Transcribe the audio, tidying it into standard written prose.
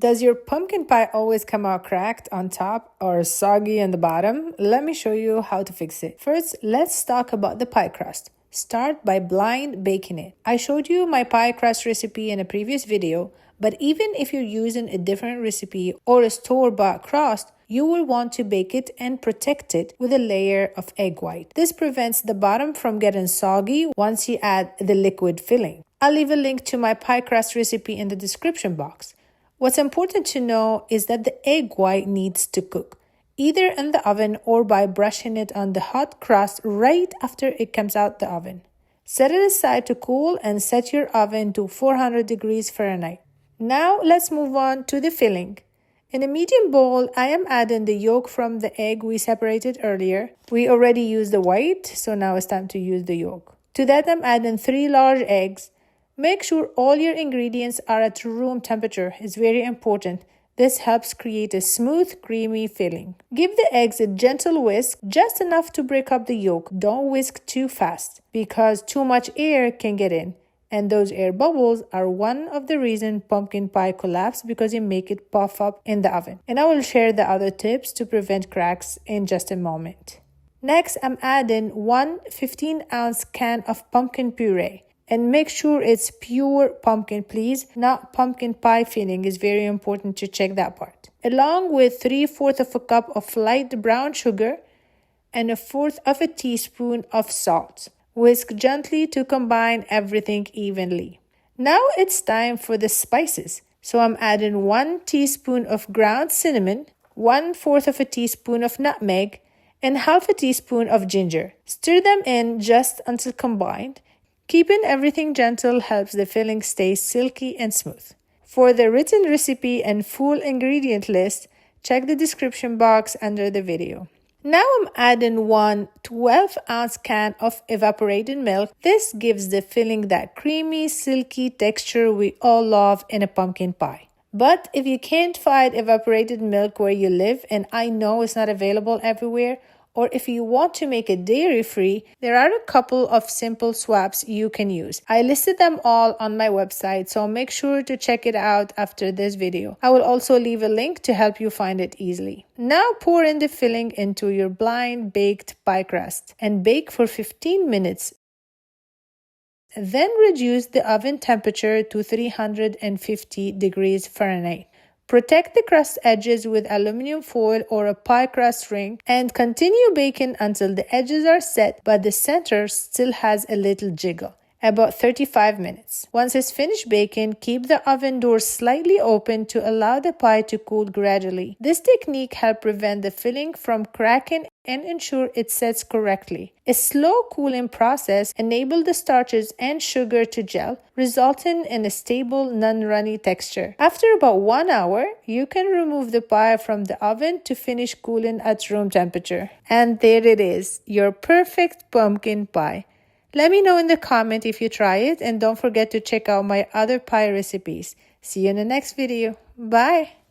Does your pumpkin pie always come out cracked on top or soggy on the bottom? Let me show you how to fix it. First, let's talk about the pie crust. Start by blind baking it. I showed you my pie crust recipe in a previous video, but even if you're using a different recipe or a store-bought crust, you will want to bake it and protect it with a layer of egg white. This prevents the bottom from getting soggy once you add the liquid filling. I'll leave a link to my pie crust recipe in the description box. What's important to know is that the egg white needs to cook, either in the oven or by brushing it on the hot crust right after it comes out the oven. Set it aside to cool and set your oven to 400 degrees Fahrenheit. Now let's move on to the filling. In a medium bowl, I am adding the yolk from the egg we separated earlier. We already used the white, so now it's time to use the yolk. To that, I'm adding 3 large eggs. Make sure all your ingredients are at room temperature. It's very important. This helps create a smooth, creamy filling. Give the eggs a gentle whisk, just enough to break up the yolk. Don't whisk too fast because too much air can get in. And those air bubbles are one of the reasons pumpkin pie collapse because you make it puff up in the oven. And I will share the other tips to prevent cracks in just a moment. Next, I'm adding 1 15-ounce can of pumpkin puree. And make sure it's pure pumpkin, please. Not pumpkin pie filling. Is very important to check that part. Along with 3/4 of a cup of light brown sugar and 1/4 of a teaspoon of salt. Whisk gently to combine everything evenly. Now it's time for the spices. So I'm adding 1 teaspoon of ground cinnamon, 1/4 of a teaspoon of nutmeg, and 1/2 teaspoon of ginger. Stir them in just until combined. Keeping everything gentle helps the filling stay silky and smooth. For the written recipe and full ingredient list, check the description box under the video. Now I'm adding 1 12-ounce can of evaporated milk. This gives the filling that creamy, silky texture we all love in a pumpkin pie. But if you can't find evaporated milk where you live, and I know it's not available everywhere, or if you want to make it dairy-free, there are a couple of simple swaps you can use. I listed them all on my website, so make sure to check it out after this video. I will also leave a link to help you find it easily. Now pour in the filling into your blind baked pie crust and bake for 15 minutes. Then reduce the oven temperature to 350 degrees Fahrenheit. Protect the crust edges with aluminum foil or a pie crust ring and continue baking until the edges are set but the center still has a little jiggle, about 35 minutes. Once it's finished baking, keep the oven door slightly open to allow the pie to cool gradually. This technique helps prevent the filling from cracking and ensure it sets correctly. A slow cooling process enables the starches and sugar to gel, resulting in a stable, non-runny texture. After about 1 hour, you can remove the pie from the oven to finish cooling at room temperature. And there it is, your perfect pumpkin pie. Let me know in the comment if you try it, and don't forget to check out my other pie recipes. See you in the next video. Bye!